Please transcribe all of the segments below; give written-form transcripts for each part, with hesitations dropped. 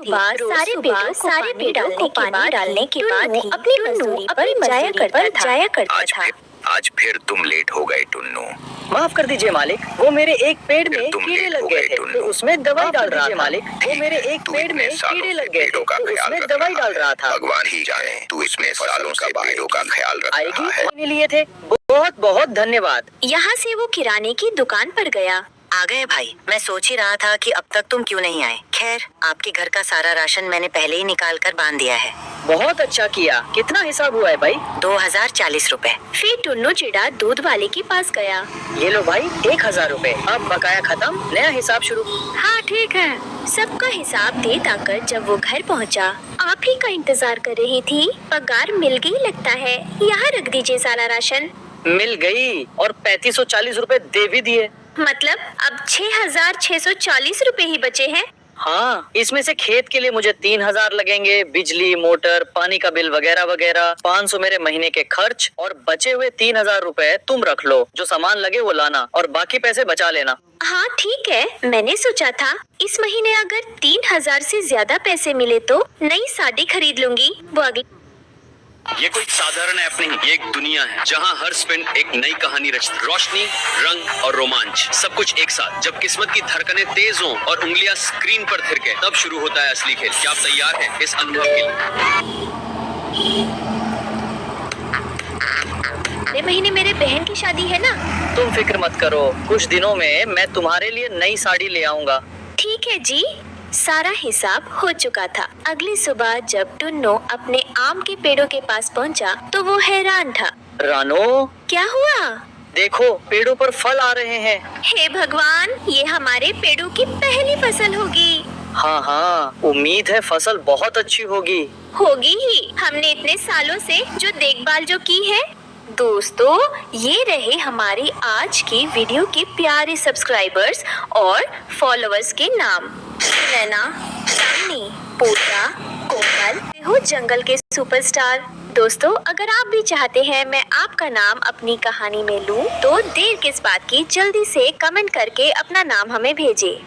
बाद सारे पेड़ों को पानी डालने के बाद ही अपनी मजदूरी पर जाया करता था। आज फिर तुम लेट हो गए टुन्नू। माफ कर दीजिए मालिक, वो मेरे एक पेड़ में कीड़े लग गए थे तो उसमें दवाई डाल रहा था। मालिक, वो मेरे एक पेड़ में कीड़े लग गए थे तो उसमें दवाई डाल रहा था। भगवान ही जाने तू इसमें सालों से पेड़ों का ख्याल रख रहा है। आएगी लिए थे, बहुत बहुत धन्यवाद। यहाँ से वो किराने की दुकान पर गया। आ गए भाई, मैं सोच ही रहा था कि अब तक तुम क्यों नहीं आए। खैर, आपके घर का सारा राशन मैंने पहले ही निकाल कर बांध दिया है। बहुत अच्छा किया। कितना हिसाब हुआ है भाई? 2040 रुपए। फिर टुन्नू चिड़ा दूध वाले के पास गया। ये लो भाई 1000 रुपए। अब बकाया खत्म, नया हिसाब शुरू। हाँ ठीक है। सबका हिसाब दे दाकर जब वो घर पहुँचा, आप ही का इंतजार कर रही थी। पगार मिल गई लगता है, यहाँ रख दीजिए सारा राशन। मिल गई और 3540 रुपए दे भी दिए। मतलब अब 6640 रुपए ही बचे हैं। हाँ, इसमें से खेत के लिए मुझे 3000 लगेंगे, बिजली, मोटर, पानी का बिल वगैरह वगैरह। 500 मेरे महीने के खर्च और बचे हुए 3000 रुपए तुम रख लो। जो सामान लगे वो लाना और बाकी पैसे बचा लेना। हाँ ठीक है। मैंने सोचा था इस महीने अगर 3000 से ज्यादा पैसे मिले तो नई साड़ी खरीद लूंगी। वो अगले ये कोई साधारण ऐप नहीं, ये एक दुनिया है जहाँ हर स्पिन एक नई कहानी रचती। रोशनी, रंग और रोमांच, सब कुछ एक साथ। जब किस्मत की धड़कनें तेज हों और उंगलियां स्क्रीन पर थिरके, तब शुरू होता है असली खेल। क्या आप तैयार हैं इस अनुभव के लिए? अगले महीने मेरे बहन की शादी है ना। तुम फिक्र मत करो, कुछ दिनों में मैं तुम्हारे लिए नई साड़ी ले आऊंगा। ठीक है जी। सारा हिसाब हो चुका था। अगली सुबह जब टुन्नू अपने आम के पेड़ों के पास पहुंचा, तो वो हैरान था। रानो, क्या हुआ? देखो पेड़ों पर फल आ रहे हैं। हे भगवान, ये हमारे पेड़ों की पहली फसल होगी। हाँ हाँ, उम्मीद है फसल बहुत अच्छी होगी। होगी ही। हमने इतने सालों से जो देखभाल जो की है। दोस्तों, ये रहे हमारी आज की वीडियो के प्यारे सब्सक्राइबर्स और फॉलोअर्स के नाम। नैना, चांदनी, पूजा, कोमल, हो जंगल के सुपरस्टार। दोस्तों, अगर आप भी चाहते हैं मैं आपका नाम अपनी कहानी में लूं, तो देर किस बात की, जल्दी से कमेंट करके अपना नाम हमें भेजें।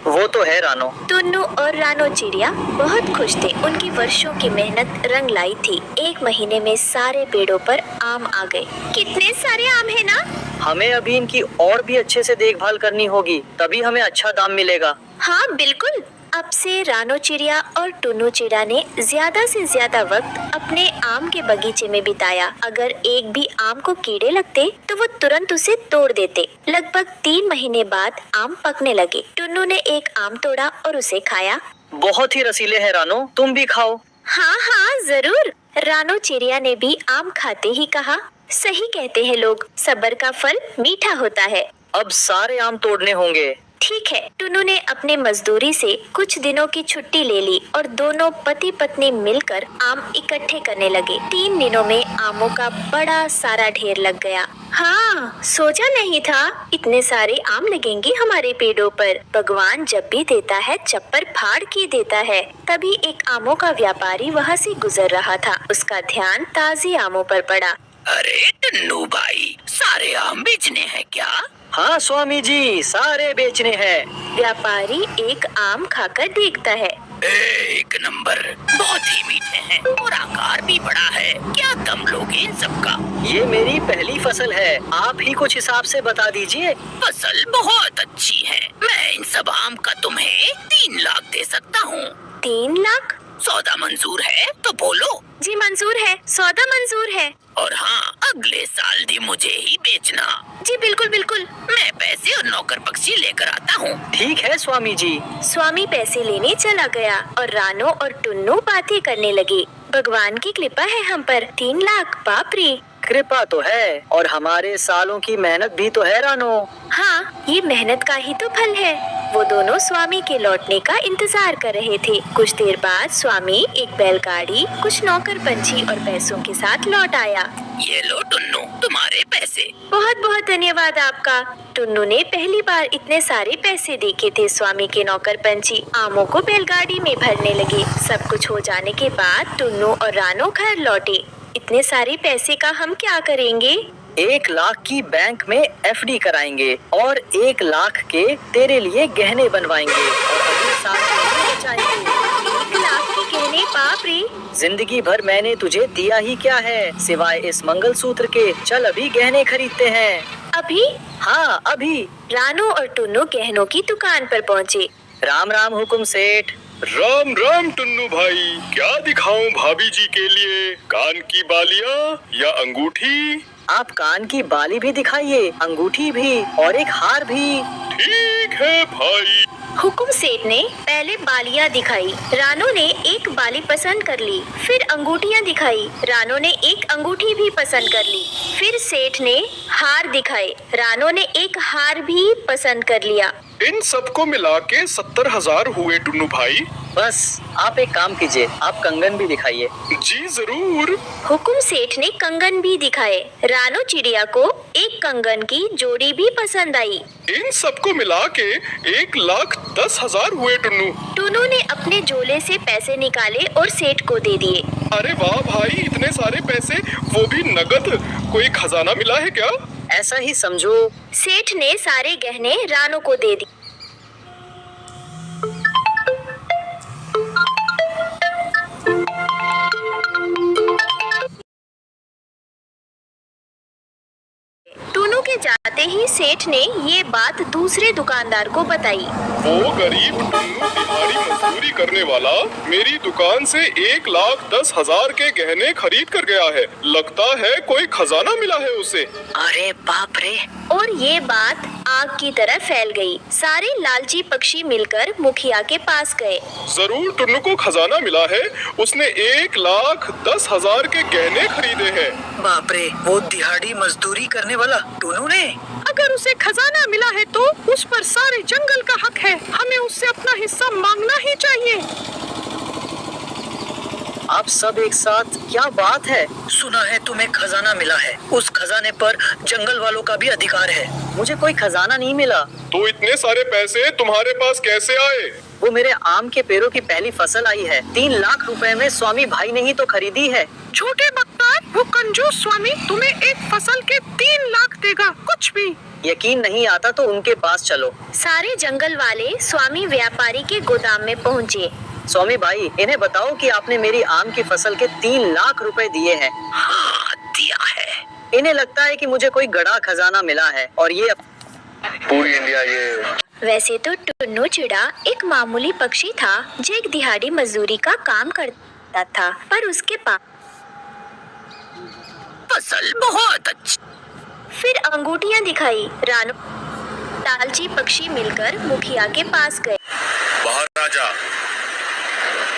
वो तो है रानो। टुन्नू और रानो चिड़िया बहुत खुश थे। उनकी वर्षों की मेहनत रंग लाई थी। 1 महीने में सारे पेड़ों पर आम आ गए। कितने सारे आम है ना। हमें अभी इनकी और भी अच्छे से देखभाल करनी होगी, तभी हमें अच्छा दाम मिलेगा। हाँ बिल्कुल। अब से रानो चिड़िया और टुन्नू चिड़िया ने ज्यादा से ज्यादा वक्त अपने आम के बगीचे में बिताया। अगर एक भी आम को कीड़े लगते तो वो तुरंत उसे तोड़ देते। लगभग 3 महीने बाद आम पकने लगे। टुन्नू ने एक आम तोड़ा और उसे खाया। बहुत ही रसीले हैं रानो, तुम भी खाओ। हाँ हाँ जरूर। रानो चिड़िया ने भी आम खाते ही कहा, सही कहते हैं लोग, सब्र का फल मीठा होता है। अब सारे आम तोड़ने होंगे। ठीक है। टुन्नू ने अपने मजदूरी से कुछ दिनों की छुट्टी ले ली और दोनों पति पत्नी मिलकर आम इकट्ठे करने लगे। 3 दिनों में आमों का बड़ा सारा ढेर लग गया। हाँ, सोचा नहीं था इतने सारे आम लगेंगे हमारे पेड़ों पर। भगवान जब भी देता है चप्पर फाड़ के देता है। तभी एक आमों का व्यापारी वहाँ से गुजर रहा था। उसका ध्यान ताजे आमों पर पड़ा। अरे टुन्नू भाई, सारे आम बेचने हैं क्या? हाँ स्वामी जी, सारे बेचने हैं। व्यापारी एक आम खाकर देखता है। एक नंबर, बहुत ही मीठे हैं और आकार भी बड़ा है। क्या दम लोगे इन सबका? ये मेरी पहली फसल है, आप ही कुछ हिसाब से बता दीजिए। फसल बहुत अच्छी है। मैं इन सब आम का तुम्हें 3 लाख दे सकता हूँ। 3 लाख? सौदा मंजूर है तो बोलो। जी मंजूर है, सौदा मंजूर है। और हाँ, अगले साल भी मुझे ही बेचना। जी बिल्कुल बिल्कुल। मैं पैसे और नौकर पक्षी लेकर आता हूँ। ठीक है स्वामी जी। स्वामी पैसे लेने चला गया और रानो और टुन्नू बातें करने लगे। भगवान की कृपा है हम पर। 3 लाख, बाप रे। कृपा तो है और हमारे सालों की मेहनत भी तो है रानो। हाँ, ये मेहनत का ही तो फल है। वो दोनों स्वामी के लौटने का इंतजार कर रहे थे। कुछ देर बाद स्वामी एक बैलगाड़ी, कुछ नौकर पंछी और पैसों के साथ लौट आया। ये लो टुन्नू, तुम्हारे पैसे। बहुत बहुत धन्यवाद आपका। टुन्नू ने पहली बार इतने सारे पैसे देखे थे। स्वामी के नौकर पंछी आमों को बैलगाड़ी में भरने लगे। सब कुछ हो जाने के बाद टुन्नू और रानो घर लौटे। इतने सारे पैसे का हम क्या करेंगे? 1 लाख की बैंक में FD कराएंगे और 1 लाख के तेरे लिए गहने बनवाएंगे और अगले साल के लिए बचाएंगे। गहने, बाप रे। जिंदगी भर मैंने तुझे दिया ही क्या है सिवाय इस मंगलसूत्र के। चल अभी गहने खरीदते हैं। अभी? हाँ अभी। रानू और टुन्नू गहनों की दुकान पर पहुँचे। राम राम हुकुम सेठ। राम राम टुन्नू भाई, क्या दिखाऊं भाभी जी के लिए? कान की बालियां या अंगूठी? आप कान की बाली भी दिखाइए, अंगूठी भी और एक हार भी। ठीक है भाई। हुकुम सेठ ने पहले बालियां दिखाई। रानू ने एक बाली पसंद कर ली। फिर अंगूठियां दिखाई। रानू ने एक अंगूठी भी पसंद कर ली। फिर सेठ ने हार दिखाए। रानू ने एक हार भी पसंद कर लिया। इन सबको मिला के 70,000 हुए टुन्नू भाई। बस आप एक काम कीजिए, आप कंगन भी दिखाइए। जी जरूर। हुकुम सेठ ने कंगन भी दिखाए। रानू चिड़िया को एक कंगन की जोड़ी भी पसंद आई। इन सबको मिला के 1,10,000 हुए टुन्नू। टुन्नू ने अपने झोले से पैसे निकाले और सेठ को दे दिए। अरे वाह भाई, इतने सारे पैसे, वो भी नगद। कोई खजाना मिला है क्या? ऐसा ही समझो। सेठ ने सारे गहने रानू को दे दिए। टुन्नू के जाते ही सेठ ने ये बात दूसरे दुकानदार को बताई। वो गरीब टुन्नू दिहाड़ी मजदूरी करने वाला मेरी दुकान से 1,10,000 के गहने खरीद कर गया है। लगता है कोई खजाना मिला है उसे। अरे बाप रे। और ये बात आग की तरह फैल गई। सारे लालची पक्षी मिलकर मुखिया के पास गए। जरूर टुन्नू को खजाना मिला है। उसने 1,10,000 के गहने खरीदे हैं। बाप रे, वो दिहाड़ी मजदूरी करने वाला टुन्नू ने? अगर उसे खजाना मिला है तो उस पर सारे जंगल का हक है। हमें उससे अपना हिस्सा मांगना ही चाहिए। आप सब एक साथ, क्या बात है? सुना है तुम्हें खजाना मिला है। उस खजाने पर जंगल वालों का भी अधिकार है। मुझे कोई खजाना नहीं मिला। तो इतने सारे पैसे तुम्हारे पास कैसे आए? वो मेरे आम के पेड़ों की पहली फसल आई है। 3 लाख रुपए में स्वामी भाई ने ही तो खरीदी है। छोटे बख्तार, वो कंजूस स्वामी तुम्हें एक फसल के 3 लाख देगा। कुछ भी। यकीन नहीं आता तो उनके पास चलो। सारे जंगल वाले स्वामी व्यापारी के गोदाम में पहुँचे। स्वामी भाई, इन्हें बताओ कि आपने मेरी आम की फसल के 3 लाख रुपए दिए हैं। हाँ, दिया है। इन्हें लगता है कि मुझे कोई गड़ा खजाना मिला है और ये पूरी इंडिया ये। वैसे तो टुन्नू चिड़ा एक मामूली पक्षी था जो एक दिहाड़ी मजदूरी का काम करता था, पर उसके पास फसल बहुत अच्छी। फिर अंगूठियां दिखाई। रानू लालची पक्षी मिलकर मुखिया के पास गए। बाहर आ जा।